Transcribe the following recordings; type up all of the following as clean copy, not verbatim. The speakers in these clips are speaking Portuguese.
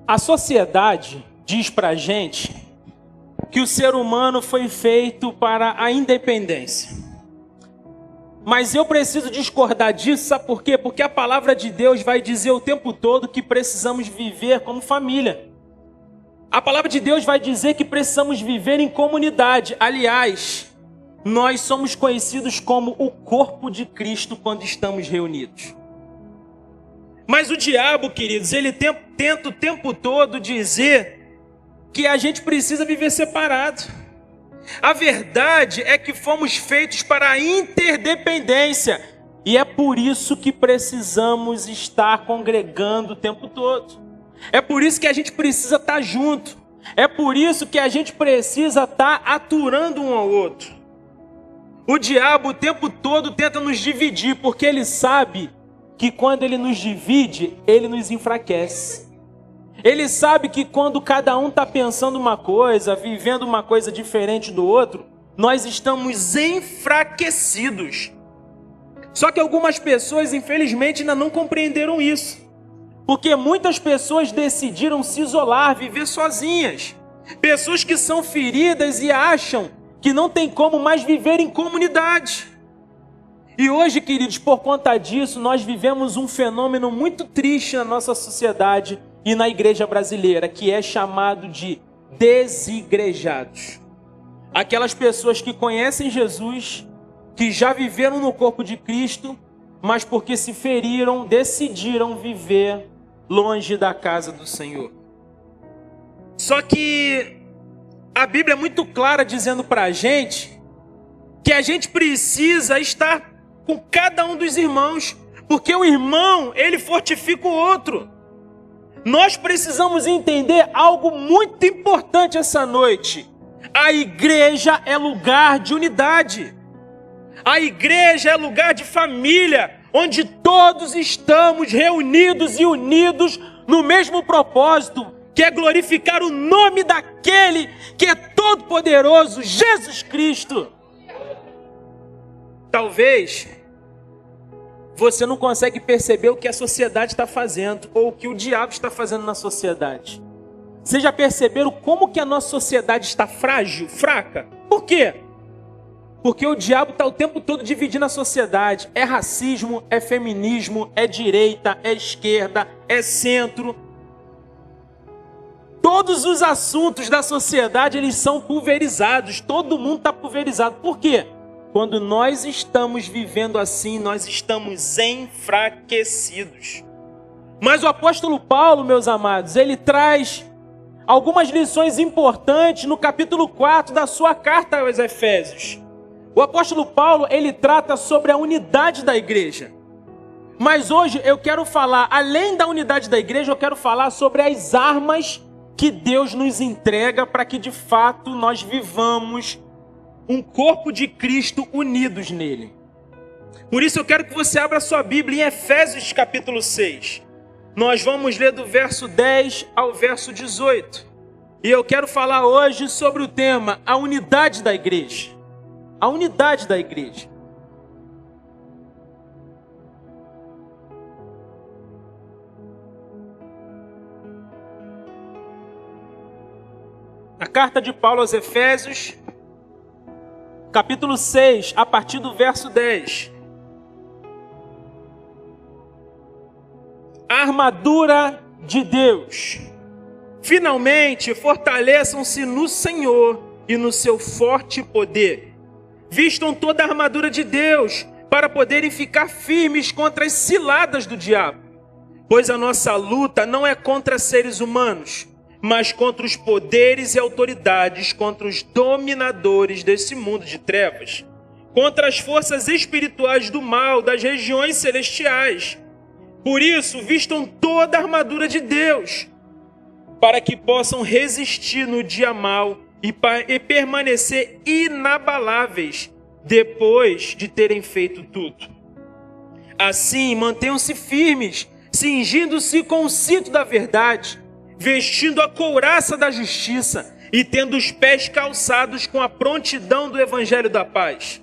A sociedade diz pra gente que o ser humano foi feito para a independência. Mas eu preciso discordar disso, sabe por quê? Porque a palavra de Deus vai dizer o tempo todo que precisamos viver como família. A palavra de Deus vai dizer que precisamos viver em comunidade. Aliás, nós somos conhecidos como o corpo de Cristo quando estamos reunidos. Mas o diabo, queridos, ele tenta o tempo todo dizer que a gente precisa viver separado. A verdade é que fomos feitos para a interdependência. E é por isso que precisamos estar congregando o tempo todo. É por isso que a gente precisa estar junto. É por isso que a gente precisa estar aturando um ao outro. O diabo o tempo todo tenta nos dividir, porque ele sabe que quando ele nos divide, ele nos enfraquece. Ele sabe que quando cada um está pensando uma coisa, vivendo uma coisa diferente do outro, nós estamos enfraquecidos. Só que algumas pessoas, infelizmente, ainda não compreenderam isso. Porque muitas pessoas decidiram se isolar, viver sozinhas. Pessoas que são feridas e acham que não tem como mais viver em comunidade. E hoje, queridos, por conta disso, nós vivemos um fenômeno muito triste na nossa sociedade e na igreja brasileira, que é chamado de desigrejados. Aquelas pessoas que conhecem Jesus, que já viveram no corpo de Cristo, mas porque se feriram, decidiram viver longe da casa do Senhor. Só que a Bíblia é muito clara dizendo para a gente que a gente precisa estar com cada um dos irmãos, porque o irmão, ele fortifica o outro. Nós precisamos entender algo muito importante essa noite. A igreja é lugar de unidade. A igreja é lugar de família, onde todos estamos reunidos e unidos no mesmo propósito, que é glorificar o nome daquele que é todo-poderoso, Jesus Cristo. Talvez você não consegue perceber o que a sociedade está fazendo, ou o que o diabo está fazendo na sociedade. Vocês já perceberam como que a nossa sociedade está frágil, fraca? Por quê? Porque o diabo está o tempo todo dividindo a sociedade. É racismo, é feminismo, é direita, é esquerda, é centro. Todos os assuntos da sociedade, eles são pulverizados. Todo mundo está pulverizado. Por quê? Quando nós estamos vivendo assim, nós estamos enfraquecidos. Mas o apóstolo Paulo, meus amados, ele traz algumas lições importantes no capítulo 4 da sua carta aos Efésios. O apóstolo Paulo, ele trata sobre a unidade da igreja. Mas hoje eu quero falar, além da unidade da igreja, eu quero falar sobre as armas que Deus nos entrega para que de fato nós vivamos um corpo de Cristo unidos nele. Por isso eu quero que você abra sua Bíblia em Efésios capítulo 6. Nós vamos ler do verso 10 ao verso 18. E eu quero falar hoje sobre o tema, a unidade da igreja. A unidade da igreja. A carta de Paulo aos Efésios, capítulo 6, a partir do verso 10. A armadura de Deus. Finalmente, fortaleçam-se no Senhor e no seu forte poder. Vistam toda a armadura de Deus para poderem ficar firmes contra as ciladas do diabo. Pois a nossa luta não é contra seres humanos, mas contra os poderes e autoridades, contra os dominadores desse mundo de trevas, contra as forças espirituais do mal das regiões celestiais. Por isso, vistam toda a armadura de Deus, para que possam resistir no dia mau e permanecer inabaláveis depois de terem feito tudo. Assim, mantenham-se firmes, cingindo-se com o cinto da verdade, vestindo a couraça da justiça e tendo os pés calçados com a prontidão do evangelho da paz.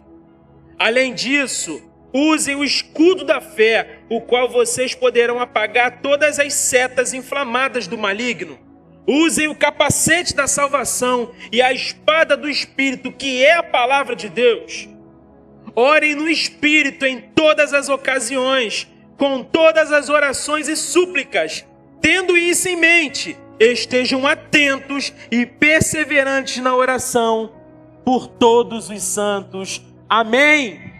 Além disso, usem o escudo da fé, o qual vocês poderão apagar todas as setas inflamadas do maligno. Usem o capacete da salvação e a espada do Espírito, que é a palavra de Deus. Orem no Espírito em todas as ocasiões, com todas as orações e súplicas. Tendo isso em mente, estejam atentos e perseverantes na oração por todos os santos. Amém.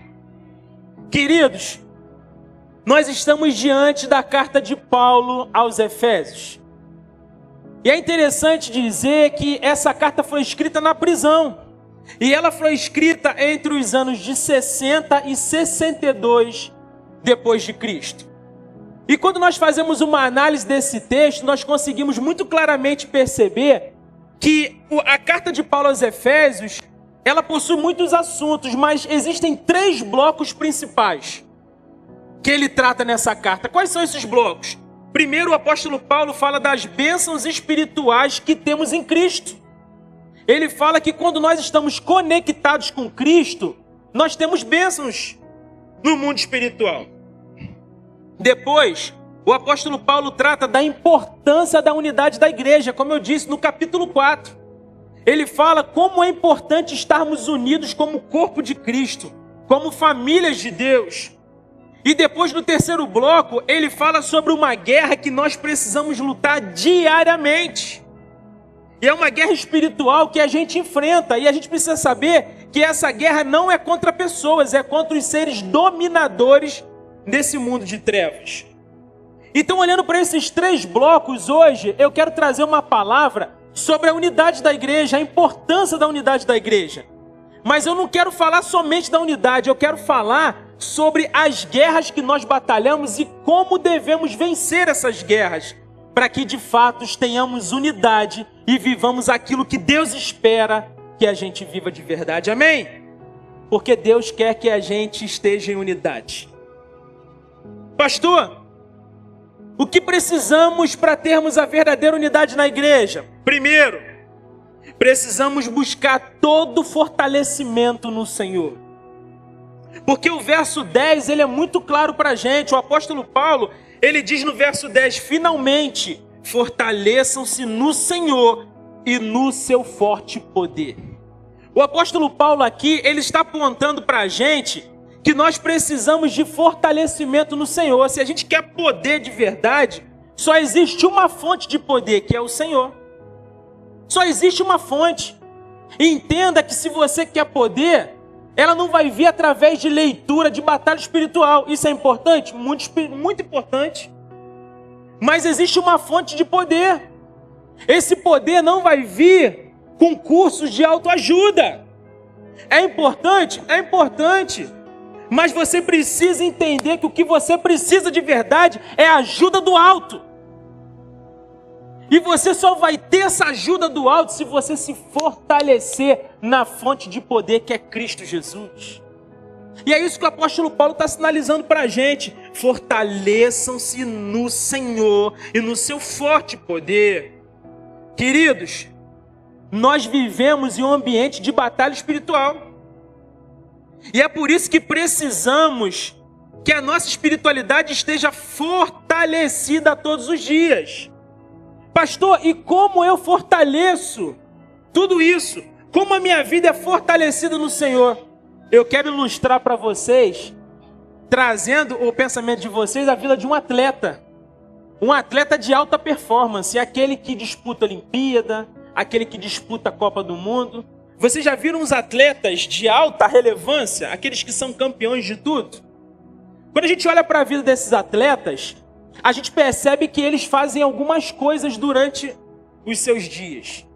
Queridos, nós estamos diante da carta de Paulo aos Efésios. E é interessante dizer que essa carta foi escrita na prisão. E ela foi escrita entre os anos de 60 e 62 depois de Cristo. E quando nós fazemos uma análise desse texto, nós conseguimos muito claramente perceber que a carta de Paulo aos Efésios, ela possui muitos assuntos, mas existem 3 blocos principais que ele trata nessa carta. Quais são esses blocos? Primeiro, o apóstolo Paulo fala das bênçãos espirituais que temos em Cristo. Ele fala que quando nós estamos conectados com Cristo, nós temos bênçãos no mundo espiritual. Depois, o apóstolo Paulo trata da importância da unidade da igreja, como eu disse no capítulo 4. Ele fala como é importante estarmos unidos como corpo de Cristo, como famílias de Deus. E depois, no terceiro bloco, ele fala sobre uma guerra que nós precisamos lutar diariamente. E é uma guerra espiritual que a gente enfrenta. E a gente precisa saber que essa guerra não é contra pessoas, é contra os seres dominadores desse mundo de trevas. Então, olhando para esses 3 blocos hoje, eu quero trazer uma palavra sobre a unidade da igreja, a importância da unidade da igreja. Mas eu não quero falar somente da unidade, eu quero falar sobre as guerras que nós batalhamos e como devemos vencer essas guerras, para que de fato tenhamos unidade e vivamos aquilo que Deus espera que a gente viva de verdade. Amém? Porque Deus quer que a gente esteja em unidade. Pastor, o que precisamos para termos a verdadeira unidade na igreja? Primeiro, precisamos buscar todo fortalecimento no Senhor. Porque o verso 10, ele é muito claro para a gente. O apóstolo Paulo, ele diz no verso 10, finalmente, fortaleçam-se no Senhor e no seu forte poder. O apóstolo Paulo aqui, ele está apontando para a gente que nós precisamos de fortalecimento no Senhor. Se a gente quer poder de verdade, só existe uma fonte de poder, que é o Senhor. Só existe uma fonte. E entenda que se você quer poder, ela não vai vir através de leitura, de batalha espiritual. Isso é importante? Muito importante. Mas existe uma fonte de poder. Esse poder não vai vir com cursos de autoajuda. É importante? É importante. Mas você precisa entender que o que você precisa de verdade é a ajuda do alto. E você só vai ter essa ajuda do alto se você se fortalecer na fonte de poder que é Cristo Jesus. E é isso que o apóstolo Paulo está sinalizando para a gente. Fortaleçam-se no Senhor e no seu forte poder. Queridos, nós vivemos em um ambiente de batalha espiritual. E é por isso que precisamos que a nossa espiritualidade esteja fortalecida todos os dias. Pastor, e como eu fortaleço tudo isso? Como a minha vida é fortalecida no Senhor? Eu quero ilustrar para vocês, trazendo o pensamento de vocês, a vida de um atleta. Um atleta de alta performance, aquele que disputa a Olimpíada, aquele que disputa a Copa do Mundo. Vocês já viram os atletas de alta relevância, aqueles que são campeões de tudo? Quando a gente olha para a vida desses atletas, a gente percebe que eles fazem algumas coisas durante os seus dias.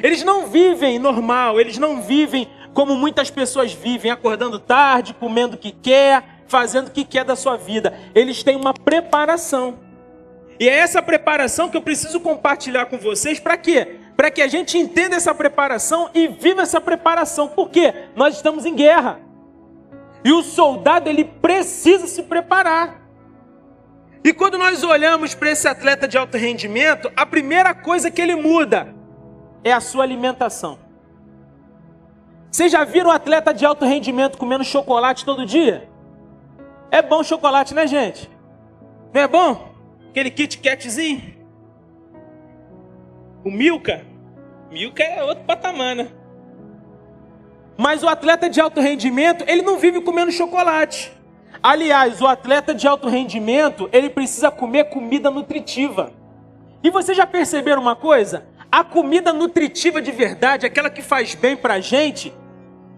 Eles não vivem normal, eles não vivem como muitas pessoas vivem, acordando tarde, comendo o que quer, fazendo o que quer da sua vida. Eles têm uma preparação. E é essa preparação que eu preciso compartilhar com vocês. Para quê? Para que a gente entenda essa preparação e viva essa preparação. Por quê? Nós estamos em guerra. E o soldado, ele precisa se preparar. E quando nós olhamos para esse atleta de alto rendimento, a primeira coisa que ele muda é a sua alimentação. Vocês já viram um atleta de alto rendimento comendo chocolate todo dia? É bom chocolate, né, gente? Não é bom? Aquele Kit Katzinho. O Milka. Milka é outro patamar, né? Mas o atleta de alto rendimento, ele não vive comendo chocolate. Aliás, o atleta de alto rendimento, ele precisa comer comida nutritiva. E vocês já perceberam uma coisa? A comida nutritiva de verdade, aquela que faz bem pra gente,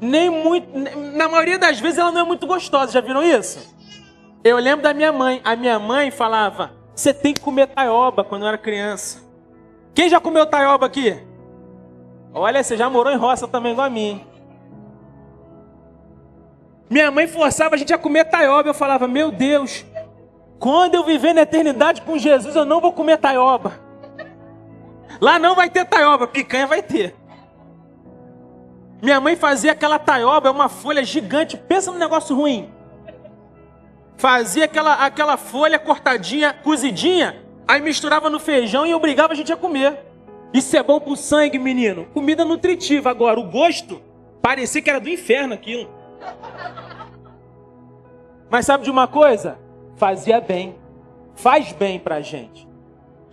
na maioria das vezes ela não é muito gostosa. Já viram isso? Eu lembro da minha mãe. A minha mãe falava, você tem que comer taioba quando eu era criança. Quem já comeu taioba aqui? Olha, você já morou em roça também igual a mim. Minha mãe forçava a gente a comer taioba. Eu falava, meu Deus, quando eu viver na eternidade com Jesus, eu não vou comer taioba. Lá não vai ter taioba, picanha vai ter. Minha mãe fazia aquela taioba, é uma folha gigante. Pensa num negócio ruim. Fazia aquela folha cortadinha, cozidinha, aí misturava no feijão e obrigava a gente a comer. Isso é bom pro sangue, menino. Comida nutritiva. Agora, o gosto, parecia que era do inferno aquilo. Mas sabe de uma coisa? Fazia bem. Faz bem pra gente.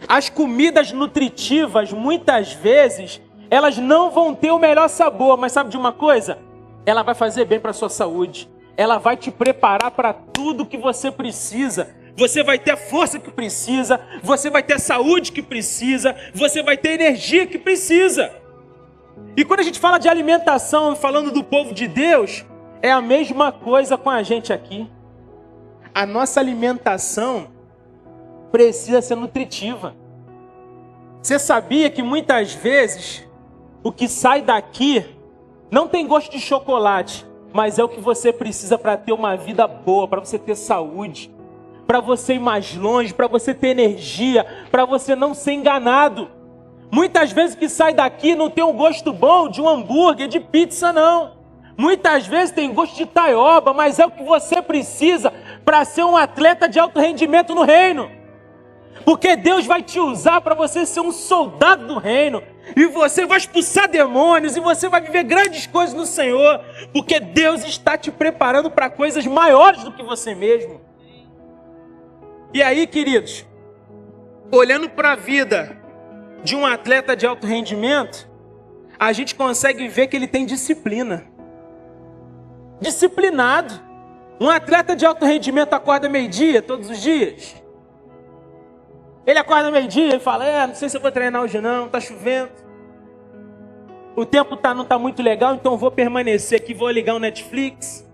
As comidas nutritivas, muitas vezes, elas não vão ter o melhor sabor. Mas sabe de uma coisa? Ela vai fazer bem pra sua saúde. Ela vai te preparar para tudo que você precisa. Você vai ter a força que precisa. Você vai ter a saúde que precisa. Você vai ter a energia que precisa. E quando a gente fala de alimentação, falando do povo de Deus, é a mesma coisa com a gente aqui. A nossa alimentação precisa ser nutritiva. Você sabia que muitas vezes o que sai daqui não tem gosto de chocolate, mas é o que você precisa para ter uma vida boa, para você ter saúde, para você ir mais longe, para você ter energia, para você não ser enganado. Muitas vezes o que sai daqui não tem um gosto bom de um hambúrguer, de pizza, não. Muitas vezes tem gosto de taioba, mas é o que você precisa para ser um atleta de alto rendimento no reino. Porque Deus vai te usar para você ser um soldado do reino. E você vai expulsar demônios. E você vai viver grandes coisas no Senhor. Porque Deus está te preparando para coisas maiores do que você mesmo. E aí, queridos, olhando para a vida de um atleta de alto rendimento, a gente consegue ver que ele tem disciplina. Disciplinado. Um atleta de alto rendimento acorda meio-dia todos os dias. Ele acorda meio-dia e fala, não sei se eu vou treinar hoje não, tá chovendo. O tempo não tá muito legal, então eu vou permanecer aqui, vou ligar o Netflix.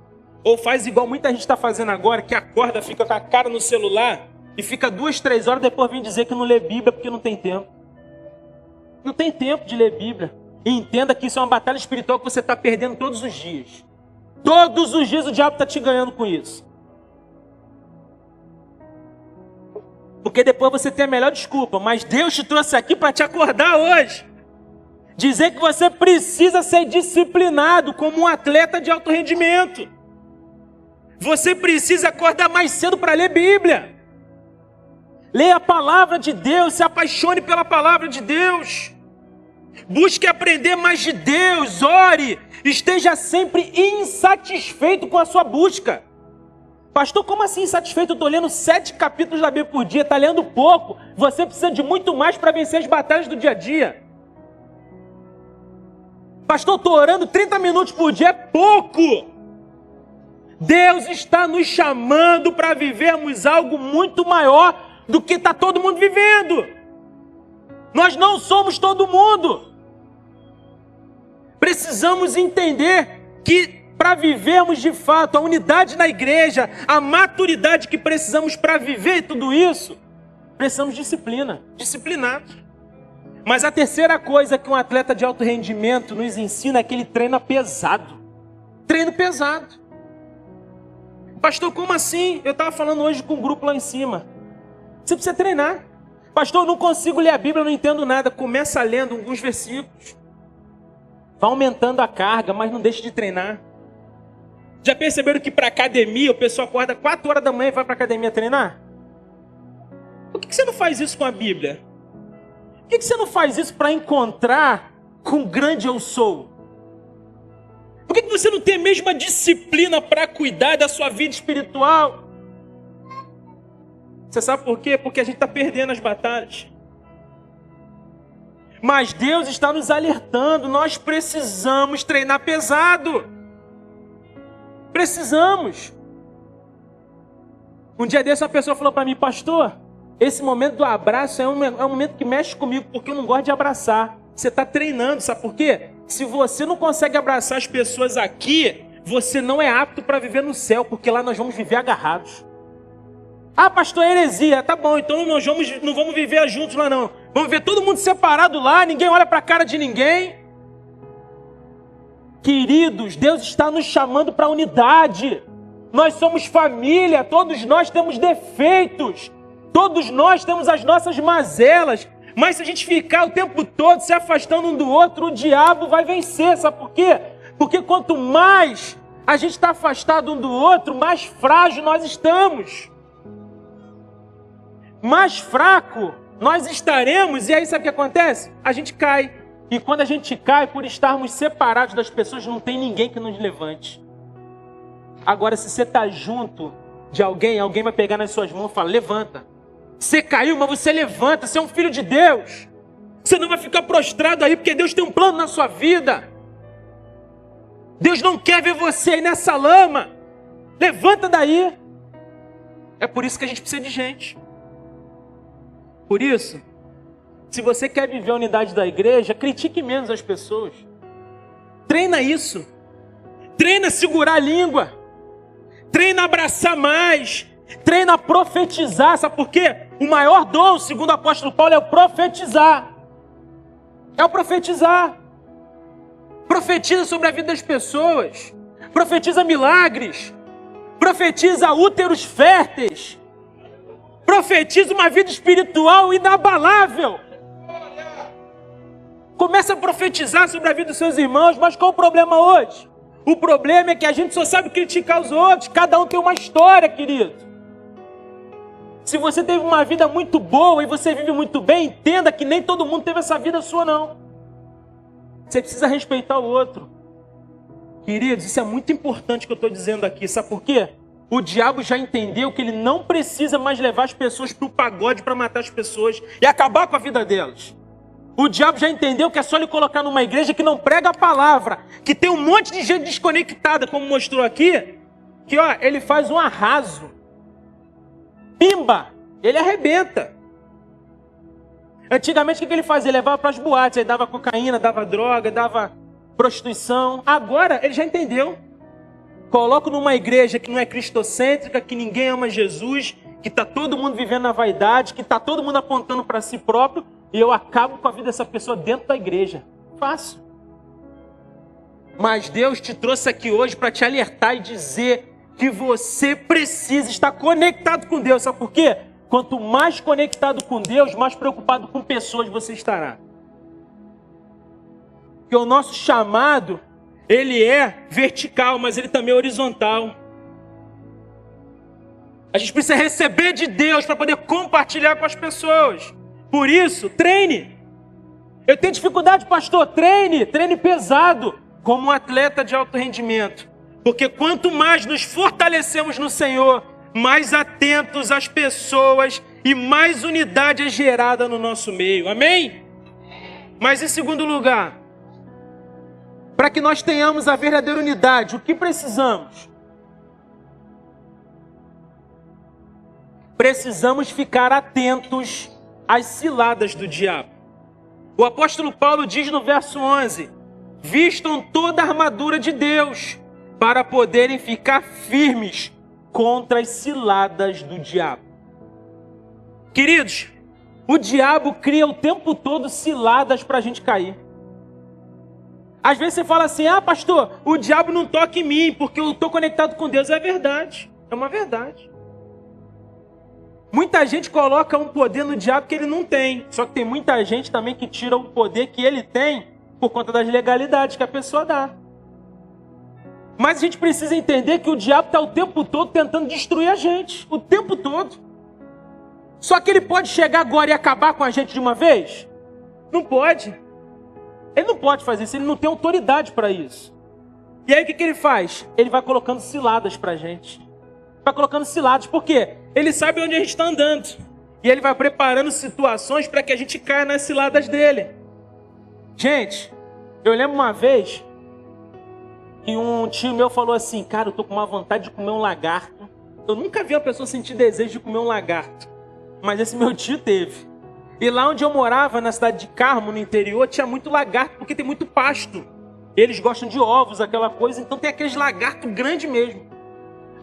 Ou faz igual muita gente está fazendo agora, que acorda, fica com a cara no celular e fica 2, 3 horas, depois vem dizer que não lê Bíblia porque não tem tempo. Não tem tempo de ler Bíblia. E entenda que isso é uma batalha espiritual que você está perdendo todos os dias. Todos os dias o diabo está te ganhando com isso. Porque depois você tem a melhor desculpa. Mas Deus te trouxe aqui para te acordar hoje. Dizer que você precisa ser disciplinado como um atleta de alto rendimento. Você precisa acordar mais cedo para ler Bíblia. Leia a palavra de Deus, se apaixone pela palavra de Deus. Busque aprender mais de Deus, ore. Esteja sempre insatisfeito com a sua busca. Pastor, como assim insatisfeito? Eu estou lendo 7 capítulos da Bíblia por dia, está lendo pouco. Você precisa de muito mais para vencer as batalhas do dia a dia. Pastor, estou orando 30 minutos por dia, é pouco. Deus está nos chamando para vivermos algo muito maior do que está todo mundo vivendo. Nós não somos todo mundo. Precisamos entender que para vivermos de fato a unidade na igreja, a maturidade que precisamos para viver tudo isso, precisamos de disciplina, disciplinados. Mas a terceira coisa que um atleta de alto rendimento nos ensina é que ele treina pesado. Treino pesado. Pastor, como assim? Eu estava falando hoje com um grupo lá em cima. Você precisa treinar. Pastor, eu não consigo ler a Bíblia, eu não entendo nada. Começa lendo alguns versículos. Vai aumentando a carga, mas não deixe de treinar. Já perceberam que para academia o pessoal acorda 4 horas da manhã e vai para academia treinar? Por que você não faz isso com a Bíblia? Por que você não faz isso para encontrar com o grande eu sou? Por que você não tem a mesma disciplina para cuidar da sua vida espiritual? Você sabe por quê? Porque a gente está perdendo as batalhas. Mas Deus está nos alertando, nós precisamos treinar pesado. Precisamos. Um dia desse uma pessoa falou para mim, pastor, esse momento do abraço é um momento que mexe comigo, porque eu não gosto de abraçar. Você está treinando, sabe por quê? Se você não consegue abraçar as pessoas aqui, você não é apto para viver no céu, porque lá nós vamos viver agarrados. Ah, pastor, heresia. Tá bom, então nós não vamos viver juntos lá não. Vamos ver todo mundo separado lá, ninguém olha para a cara de ninguém. Queridos, Deus está nos chamando para a unidade. Nós somos família, todos nós temos defeitos. Todos nós temos as nossas mazelas. Mas se a gente ficar o tempo todo se afastando um do outro, o diabo vai vencer. Sabe por quê? Porque quanto mais a gente está afastado um do outro, mais frágil nós estamos. Mais fraco nós estaremos. E aí sabe o que acontece? A gente cai. E quando a gente cai, por estarmos separados das pessoas, não tem ninguém que nos levante. Agora, se você está junto de alguém, alguém vai pegar nas suas mãos e falar, levanta. Você caiu, mas você levanta, você é um filho de Deus. Você não vai ficar prostrado aí, porque Deus tem um plano na sua vida. Deus não quer ver você aí nessa lama. Levanta daí. É por isso que a gente precisa de gente. Por isso, se você quer viver a unidade da igreja, critique menos as pessoas. Treina isso. Treina a segurar a língua. Treina a abraçar mais. Treina a profetizar. Sabe por quê? O maior dom, segundo o apóstolo Paulo, é o profetizar. É o profetizar. Profetiza sobre a vida das pessoas. Profetiza milagres. Profetiza úteros férteis. Profetiza uma vida espiritual inabalável. Começa a profetizar sobre a vida dos seus irmãos, mas qual o problema hoje? O problema é que a gente só sabe criticar os outros. Cada um tem uma história, querido. Se você teve uma vida muito boa e você vive muito bem, entenda que nem todo mundo teve essa vida sua, não. Você precisa respeitar o outro. Queridos, isso é muito importante que eu estou dizendo aqui. Sabe por quê? O diabo já entendeu que ele não precisa mais levar as pessoas para o pagode para matar as pessoas e acabar com a vida delas. O diabo já entendeu que é só ele colocar numa igreja que não prega a palavra, que tem um monte de gente desconectada, como mostrou aqui, que ó, ele faz um arraso. Pimba! Ele arrebenta. Antigamente o que ele fazia? Ele levava para as boates, aí dava cocaína, dava droga, dava prostituição. Agora ele já entendeu. Coloco numa igreja que não é cristocêntrica, que ninguém ama Jesus, que está todo mundo vivendo na vaidade, que está todo mundo apontando para si próprio, e eu acabo com a vida dessa pessoa dentro da igreja. Fácil. Mas Deus te trouxe aqui hoje para te alertar e dizer que você precisa estar conectado com Deus. Sabe por quê? Quanto mais conectado com Deus, mais preocupado com pessoas você estará. Porque o nosso chamado, ele é vertical, mas ele também é horizontal. A gente precisa receber de Deus para poder compartilhar com as pessoas. Por isso, treine. Eu tenho dificuldade, pastor, treine pesado, como um atleta de alto rendimento. Porque quanto mais nos fortalecemos no Senhor, mais atentos às pessoas e mais unidade é gerada no nosso meio. Amém? Mas em segundo lugar, para que nós tenhamos a verdadeira unidade, o que precisamos? Precisamos ficar atentos às ciladas do diabo. O apóstolo Paulo diz no verso 11: vistam toda a armadura de Deus para poderem ficar firmes contra as ciladas do diabo. Queridos, o diabo cria o tempo todo ciladas para a gente cair. Às vezes você fala assim, pastor, o diabo não toca em mim porque eu estou conectado com Deus. É verdade, é uma verdade. Muita gente coloca um poder no diabo que ele não tem. Só que tem muita gente também que tira o poder que ele tem por conta das legalidades que a pessoa dá. Mas a gente precisa entender que o diabo está o tempo todo tentando destruir a gente. O tempo todo. Só que ele pode chegar agora e acabar com a gente de uma vez? Não pode. Ele não pode fazer isso, ele não tem autoridade para isso. E aí o que ele faz? Ele vai colocando ciladas para a gente. Vai colocando ciladas. Por quê? Ele sabe onde a gente está andando. E ele vai preparando situações para que a gente caia nas ciladas dele. Gente, eu lembro uma vez que um tio meu falou assim: cara, eu tô com uma vontade de comer um lagarto. Eu nunca vi uma pessoa sentir desejo de comer um lagarto. Mas esse meu tio teve. E lá onde eu morava, na cidade de Carmo, no interior, tinha muito lagarto, porque tem muito pasto. Eles gostam de ovos, aquela coisa, então tem aqueles lagartos grandes mesmo.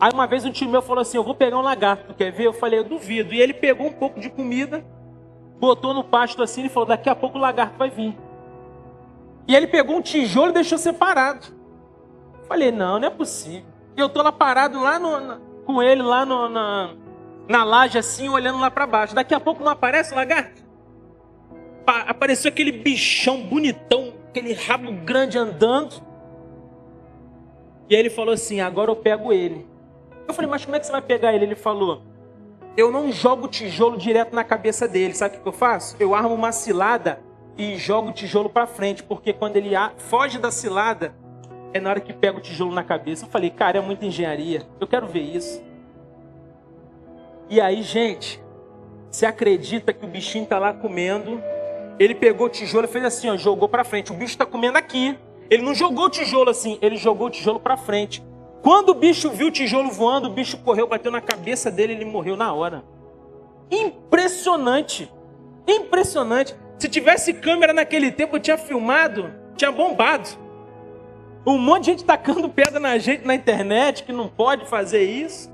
Aí uma vez um tio meu falou assim: eu vou pegar um lagarto, quer ver? Eu falei: eu duvido. E ele pegou um pouco de comida, botou no pasto assim e falou: daqui a pouco o lagarto vai vir. E ele pegou um tijolo e deixou separado. Eu falei: não é possível. E eu tô lá parado lá com ele, lá na laje assim, olhando lá para baixo. Daqui a pouco não aparece o lagarto? Apareceu aquele bichão bonitão, aquele rabo grande andando. E aí ele falou assim: agora eu pego ele. Eu falei: mas como é que você vai pegar ele? Ele falou: eu não jogo tijolo direto na cabeça dele. Sabe o que eu faço? Eu armo uma cilada e jogo o tijolo para frente. Porque quando ele foge da cilada, é na hora que pega o tijolo na cabeça. Eu falei: cara, é muita engenharia. Eu quero ver isso. E aí, gente, você acredita que o bichinho tá lá comendo? Ele pegou o tijolo e fez assim, ó, jogou para frente. O bicho está comendo aqui. Ele não jogou o tijolo assim, ele jogou o tijolo para frente. Quando o bicho viu o tijolo voando, o bicho correu, bateu na cabeça dele, ele morreu na hora. Impressionante. Impressionante. Se tivesse câmera naquele tempo, eu tinha filmado, tinha bombado. Um monte de gente tacando pedra na gente na internet, que não pode fazer isso.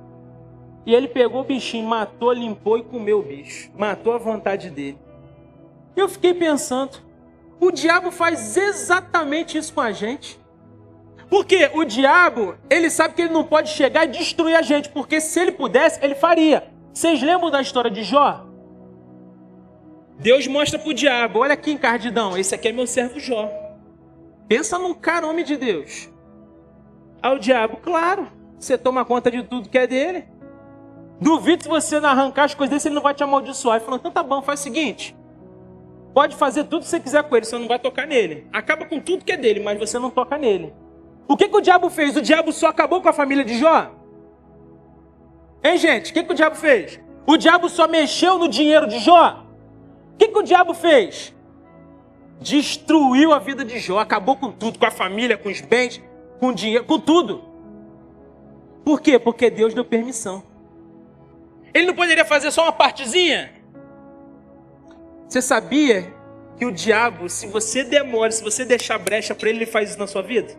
E ele pegou o bichinho, matou, limpou e comeu o bicho. Matou a vontade dele. Eu fiquei pensando, o diabo faz exatamente isso com a gente. Porque o diabo, ele sabe que ele não pode chegar e destruir a gente, porque se ele pudesse, ele faria. Vocês lembram da história de Jó? Deus mostra para o diabo: olha aqui, encardidão, esse aqui é meu servo Jó. Pensa num cara, homem de Deus. Aí o diabo: claro, você toma conta de tudo que é dele. Duvido se você não arrancar as coisas dele, ele não vai te amaldiçoar. Ele falou: então tá bom, faz o seguinte. Pode fazer tudo que você quiser com ele, você não vai tocar nele. Acaba com tudo que é dele, mas você não toca nele. O que o diabo fez? O diabo só acabou com a família de Jó? Hein, gente? O que o diabo fez? O diabo só mexeu no dinheiro de Jó? O que o diabo fez? Destruiu a vida de Jó, acabou com tudo, com a família, com os bens, com o dinheiro, com tudo. Por quê? Porque Deus deu permissão. Ele não poderia fazer só uma partezinha? Você sabia que o diabo, se você demora, se você deixar brecha para ele, ele faz isso na sua vida?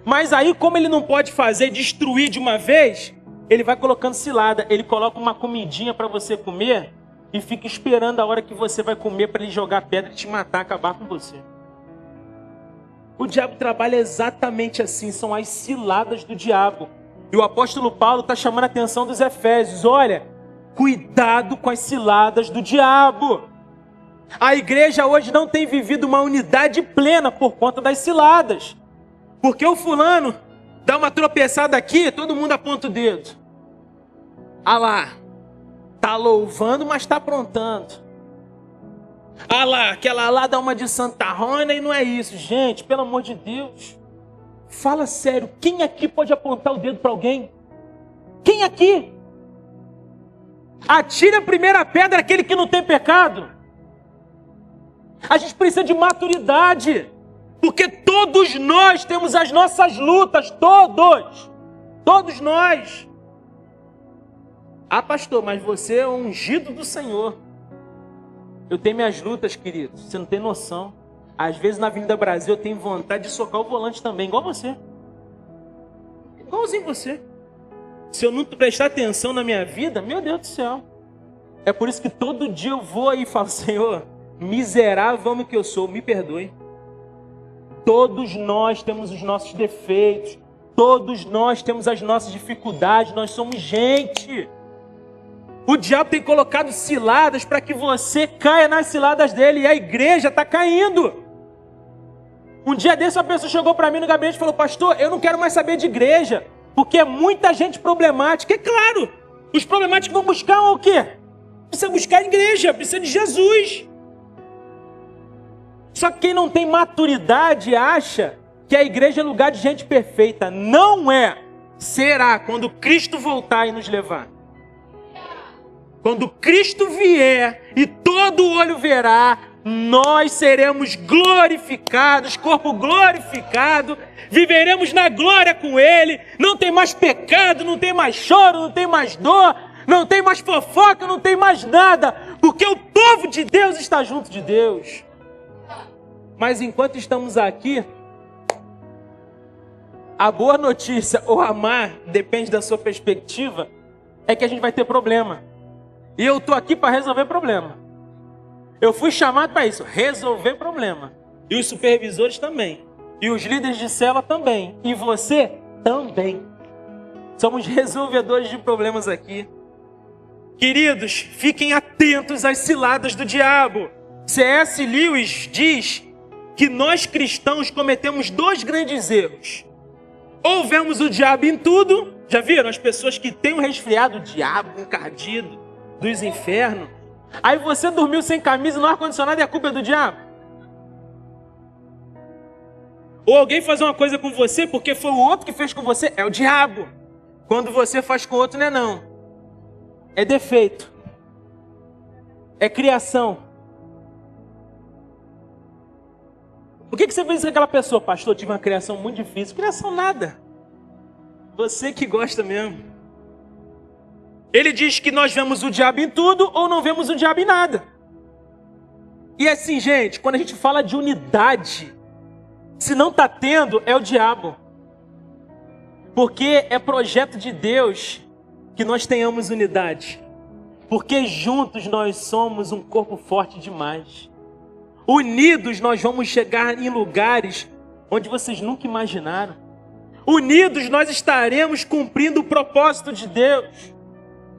Mas aí, como ele não pode fazer, destruir de uma vez, ele vai colocando cilada. Ele coloca uma comidinha para você comer e fica esperando a hora que você vai comer para ele jogar pedra e te matar, acabar com você. O diabo trabalha exatamente assim, são as ciladas do diabo. E o apóstolo Paulo está chamando a atenção dos Efésios: olha, cuidado com as ciladas do diabo. A igreja hoje não tem vivido uma unidade plena por conta das ciladas. Porque o fulano dá uma tropeçada aqui, todo mundo aponta o dedo. Ah lá, tá louvando, mas tá aprontando. Ah lá, aquela lá dá uma de Santa Rona e não é isso. Gente, pelo amor de Deus, fala sério, quem aqui pode apontar o dedo para alguém? Quem aqui? Atire a primeira pedra aquele que não tem pecado. A gente precisa de maturidade, porque todos nós temos as nossas lutas, todos nós. Ah, pastor, mas você é um ungido do Senhor. Eu tenho minhas lutas, querido, você não tem noção. Às vezes na Avenida Brasil eu tenho vontade de socar o volante também, igual você. Igualzinho você. Se eu não prestar atenção na minha vida, meu Deus do céu. É por isso que todo dia eu vou aí e falo: Senhor, miserável homem que eu sou, me perdoe. Todos nós temos os nossos defeitos. Todos nós temos as nossas dificuldades. Nós somos gente. O diabo tem colocado ciladas para que você caia nas ciladas dele. E a igreja está caindo. Um dia desse uma pessoa chegou para mim no gabinete e falou: pastor, eu não quero mais saber de igreja, porque é muita gente problemática. É claro, os problemáticos vão buscar o quê? Precisa buscar a igreja, precisa de Jesus. Só que quem não tem maturidade acha que a igreja é lugar de gente perfeita. Não é. será quando Cristo voltar e nos levar. Quando Cristo vier e todo olho verá, nós seremos glorificados, corpo glorificado, viveremos na glória com Ele. Não tem mais pecado, não tem mais choro, não tem mais dor, não tem mais fofoca, não tem mais nada, porque o povo de Deus está junto de Deus. Mas enquanto estamos aqui, a boa notícia ou a má, depende da sua perspectiva, é que a gente vai ter problema. E eu estou aqui para resolver problema. Eu fui chamado para isso, resolver problema. E os supervisores também. E os líderes de célula também. E você também. Somos resolvedores de problemas aqui. Queridos, fiquem atentos às ciladas do diabo. C.S. Lewis diz que nós cristãos cometemos 2 grandes erros. Ou vemos o diabo em tudo. Já viram as pessoas que têm um resfriado, o diabo encardido dos infernos? Aí você dormiu sem camisa no ar-condicionado e a culpa é do diabo? Ou alguém faz uma coisa com você porque foi o outro que fez com você? É o diabo. Quando você faz com o outro, não é não. É defeito. É criação. Por que você fez isso com aquela pessoa? Pastor, eu tive uma criação muito difícil. Criação nada. Você que gosta mesmo. Ele diz que nós vemos o diabo em tudo ou não vemos o diabo em nada. E assim, gente, quando a gente fala de unidade, se não está tendo, é o diabo. Porque é projeto de Deus que nós tenhamos unidade. Porque juntos nós somos um corpo forte demais. Unidos nós vamos chegar em lugares onde vocês nunca imaginaram. Unidos nós estaremos cumprindo o propósito de Deus.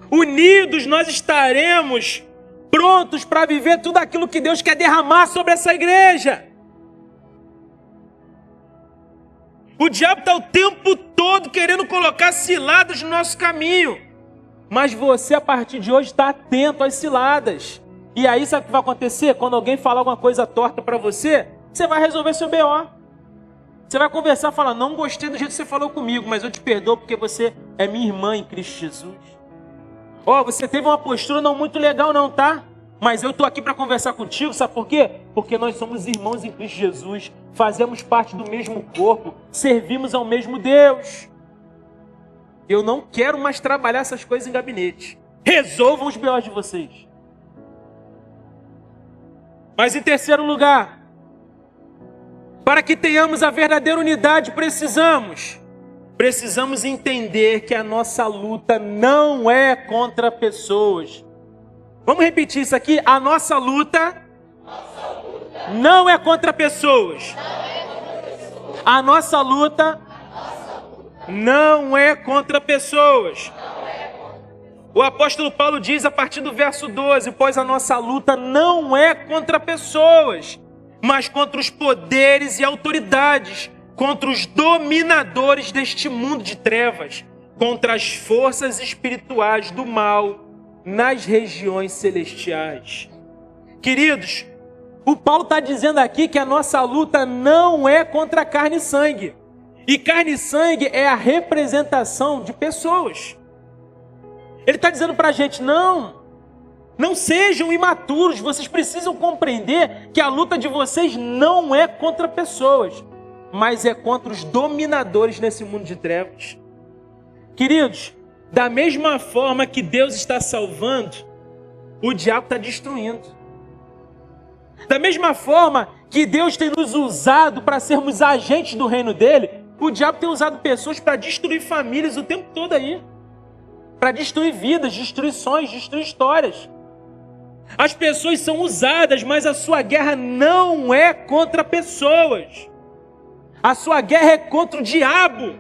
Unidos nós estaremos prontos para viver tudo aquilo que Deus quer derramar sobre essa igreja. O diabo está o tempo todo querendo colocar ciladas no nosso caminho. Mas você, a partir de hoje, está atento às ciladas. E aí, sabe o que vai acontecer? Quando alguém falar alguma coisa torta para você, você vai resolver seu BO. Você vai conversar e falar, não gostei do jeito que você falou comigo, mas eu te perdoo porque você é minha irmã em Cristo Jesus. Você teve uma postura não muito legal não, tá? Mas eu estou aqui para conversar contigo, sabe por quê? Porque nós somos irmãos em Cristo Jesus, fazemos parte do mesmo corpo, servimos ao mesmo Deus. Eu não quero mais trabalhar essas coisas em gabinete. Resolvam os BOs de vocês. Mas em terceiro lugar, para que tenhamos a verdadeira unidade, precisamos entender que a nossa luta não é contra pessoas. Vamos repetir isso aqui? A nossa luta não é contra pessoas. A nossa luta não é contra pessoas. O apóstolo Paulo diz a partir do verso 12, pois a nossa luta não é contra pessoas, mas contra os poderes e autoridades, contra os dominadores deste mundo de trevas, contra as forças espirituais do mal nas regiões celestiais. Queridos, o Paulo está dizendo aqui que a nossa luta não é contra carne e sangue. E carne e sangue é a representação de pessoas. Ele está dizendo para a gente, não sejam imaturos, vocês precisam compreender que a luta de vocês não é contra pessoas, mas é contra os dominadores nesse mundo de trevas. Queridos, da mesma forma que Deus está salvando, o diabo está destruindo. Da mesma forma que Deus tem nos usado para sermos agentes do reino dele, o diabo tem usado pessoas para destruir famílias o tempo todo aí. Para destruir vidas, destruir sonhos, destruir histórias. As pessoas são usadas, mas a sua guerra não é contra pessoas. A sua guerra é contra o diabo.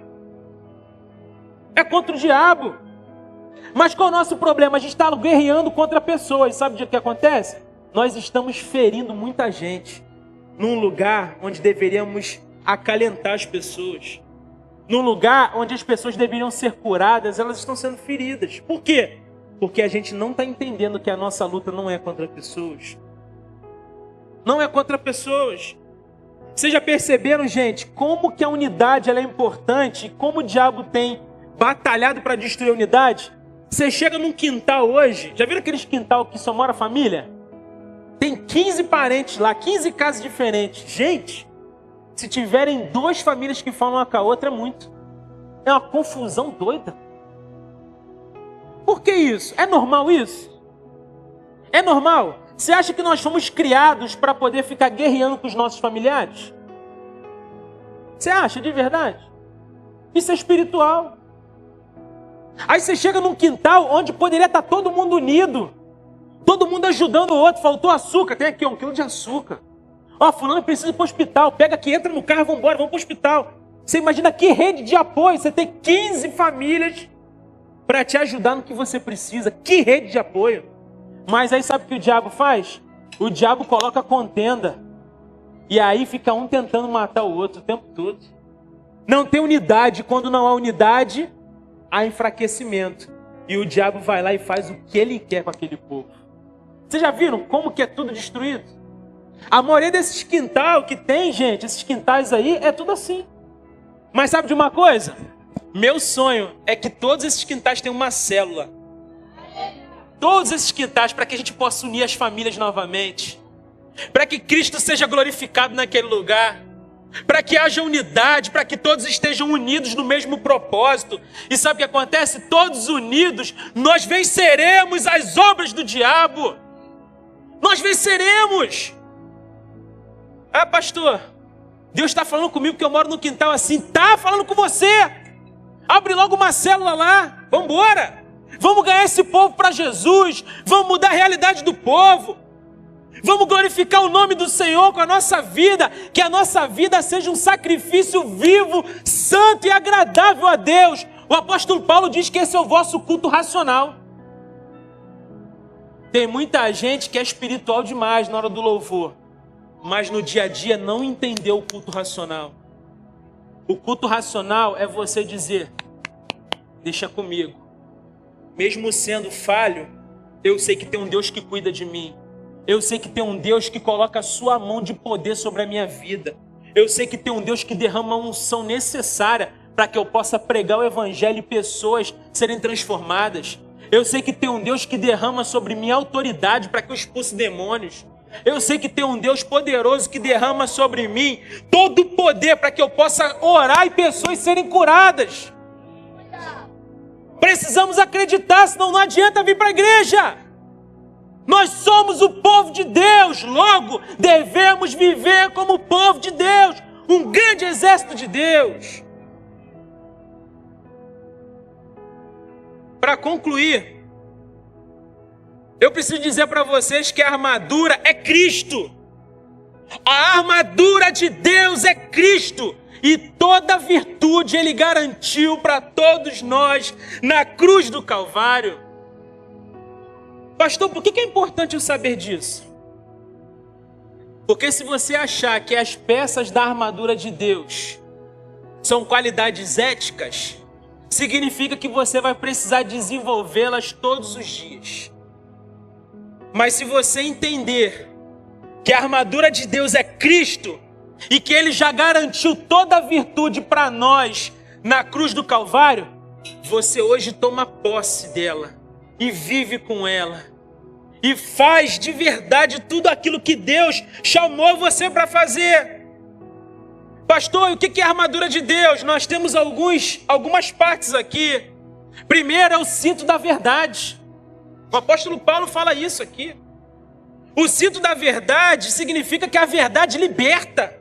É contra o diabo. Mas qual é o nosso problema? A gente está guerreando contra pessoas. Sabe o que acontece? Nós estamos ferindo muita gente num lugar onde deveríamos acalentar as pessoas. Num lugar onde as pessoas deveriam ser curadas, elas estão sendo feridas. Por quê? Porque a gente não está entendendo que a nossa luta não é contra pessoas. Não é contra pessoas. Vocês já perceberam, gente, como que a unidade ela é importante? Como o diabo tem batalhado para destruir a unidade. Você chega num quintal hoje, já viram aqueles quintal que só mora a família? Tem 15 parentes lá, 15 casas diferentes. Gente, se tiverem 2 famílias que falam uma com a outra, é muito. É uma confusão doida. Por que isso? É normal isso? É normal? Você acha que nós fomos criados para poder ficar guerreando com os nossos familiares? Você acha de verdade? Isso é espiritual. Aí você chega num quintal onde poderia estar todo mundo unido. Todo mundo ajudando o outro. Faltou açúcar, tem aqui 1 quilo de açúcar. Ó, fulano precisa ir para o hospital. Pega aqui, entra no carro, vamos embora, vamos para o hospital. Você imagina que rede de apoio. Você tem 15 famílias para te ajudar no que você precisa. Que rede de apoio. Mas aí sabe o que o diabo faz? O diabo coloca contenda. E aí fica um tentando matar o outro o tempo todo. Não tem unidade. Quando não há unidade, há enfraquecimento. E o diabo vai lá e faz o que ele quer com aquele povo. Vocês já viram como que é tudo destruído? A maioria desses quintais que tem, gente, esses quintais aí, é tudo assim. Mas sabe de uma coisa? Meu sonho é que todos esses quintais tenham uma célula. Todos esses quintais, para que a gente possa unir as famílias novamente. Para que Cristo seja glorificado naquele lugar. Para que haja unidade, para que todos estejam unidos no mesmo propósito. E sabe o que acontece? Todos unidos, nós venceremos as obras do diabo. Nós venceremos. Ah, pastor, Deus está falando comigo que eu moro no quintal assim. Está falando com você. Abre logo uma célula lá. Vamos embora. Vamos ganhar esse povo para Jesus. Vamos mudar a realidade do povo. Vamos glorificar o nome do Senhor com a nossa vida. Que a nossa vida seja um sacrifício vivo, santo e agradável a Deus. O apóstolo Paulo diz que esse é o vosso culto racional. Tem muita gente que é espiritual demais na hora do louvor, mas no dia a dia não entendeu o culto racional. O culto racional é você dizer: deixa comigo. Mesmo sendo falho, eu sei que tem um Deus que cuida de mim. Eu sei que tem um Deus que coloca a sua mão de poder sobre a minha vida. Eu sei que tem um Deus que derrama a unção necessária para que eu possa pregar o evangelho e pessoas serem transformadas. Eu sei que tem um Deus que derrama sobre mim autoridade para que eu expulse demônios. Eu sei que tem um Deus poderoso que derrama sobre mim todo o poder para que eu possa orar e pessoas serem curadas. Precisamos acreditar, senão não adianta vir para a igreja. Nós somos o povo de Deus, logo devemos viver como o povo de Deus, um grande exército de Deus. Para concluir, eu preciso dizer para vocês que a armadura é Cristo. A armadura de Deus é Cristo. E toda virtude Ele garantiu para todos nós na cruz do Calvário. Pastor, por que é importante eu saber disso? Porque se você achar que as peças da armadura de Deus são qualidades éticas, significa que você vai precisar desenvolvê-las todos os dias. Mas se você entender que a armadura de Deus é Cristo e que Ele já garantiu toda a virtude para nós na cruz do Calvário, você hoje toma posse dela e vive com ela. E faz de verdade tudo aquilo que Deus chamou você para fazer. Pastor, o que é a armadura de Deus? Nós temos algumas partes aqui. Primeiro é o cinto da verdade. O apóstolo Paulo fala isso aqui. O cinto da verdade significa que a verdade liberta.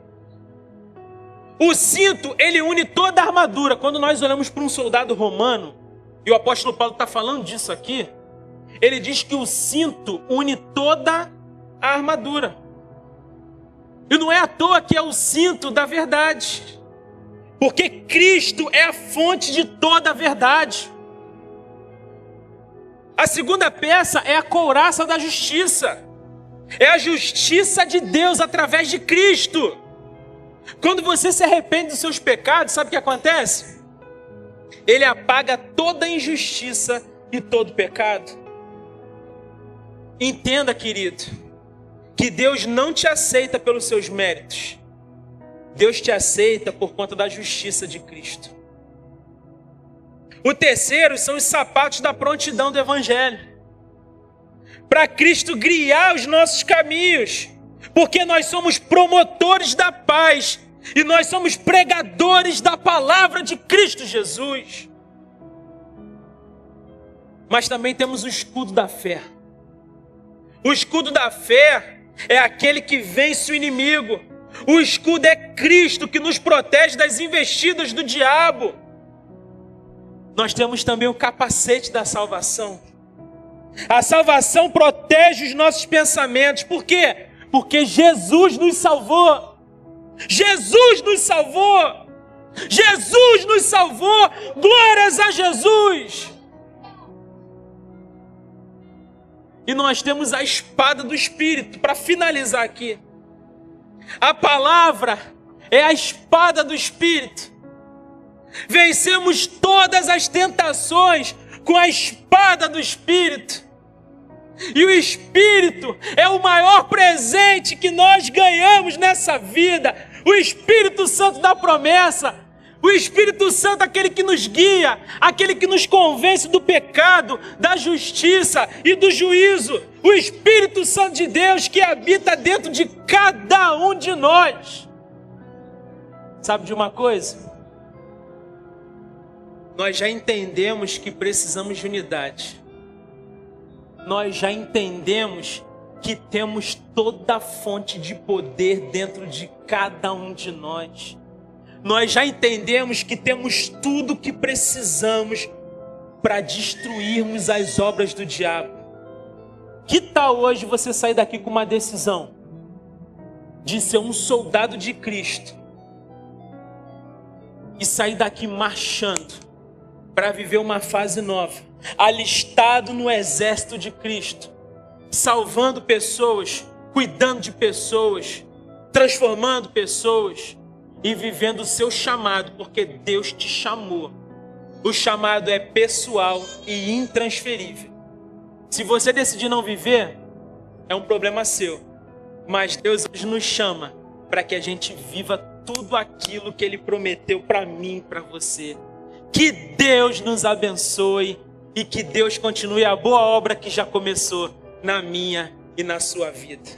O cinto, ele une toda a armadura. Quando nós olhamos para um soldado romano, e o apóstolo Paulo está falando disso aqui, ele diz que o cinto une toda a armadura. E não é à toa que é o cinto da verdade. Porque Cristo é a fonte de toda a verdade. A segunda peça é a couraça da justiça. É a justiça de Deus através de Cristo. Quando você se arrepende dos seus pecados, sabe o que acontece? Ele apaga toda a injustiça e todo pecado. Entenda, querido, que Deus não te aceita pelos seus méritos. Deus te aceita por conta da justiça de Cristo. O terceiro são os sapatos da prontidão do Evangelho. Para Cristo guiar os nossos caminhos. Porque nós somos promotores da paz. E nós somos pregadores da palavra de Cristo Jesus. Mas também temos o escudo da fé. O escudo da fé é aquele que vence o inimigo. O escudo é Cristo que nos protege das investidas do diabo. Nós temos também o capacete da salvação. A salvação protege os nossos pensamentos. Por quê? Porque Jesus nos salvou. Jesus nos salvou. Jesus nos salvou. Glórias a Jesus. E nós temos a espada do Espírito. Para finalizar aqui. A palavra é a espada do Espírito. Vencemos todas as tentações com a espada do Espírito. E o Espírito é o maior presente que nós ganhamos nessa vida. O Espírito Santo da promessa. O Espírito Santo, aquele que nos guia, aquele que nos convence do pecado, da justiça e do juízo. O Espírito Santo de Deus que habita dentro de cada um de nós. Sabe de uma coisa? Nós já entendemos que precisamos de unidade. Nós já entendemos que temos toda a fonte de poder dentro de cada um de nós. Nós já entendemos que temos tudo o que precisamos para destruirmos as obras do diabo. Que tal hoje você sair daqui com uma decisão de ser um soldado de Cristo e sair daqui marchando para viver uma fase nova, alistado no exército de Cristo, salvando pessoas, cuidando de pessoas, transformando pessoas e vivendo o seu chamado, porque Deus te chamou. O chamado é pessoal e intransferível. Se você decidir não viver, é um problema seu. Mas Deus hoje nos chama para que a gente viva tudo aquilo que Ele prometeu para mim e para você. Que Deus nos abençoe e que Deus continue a boa obra que já começou na minha e na sua vida.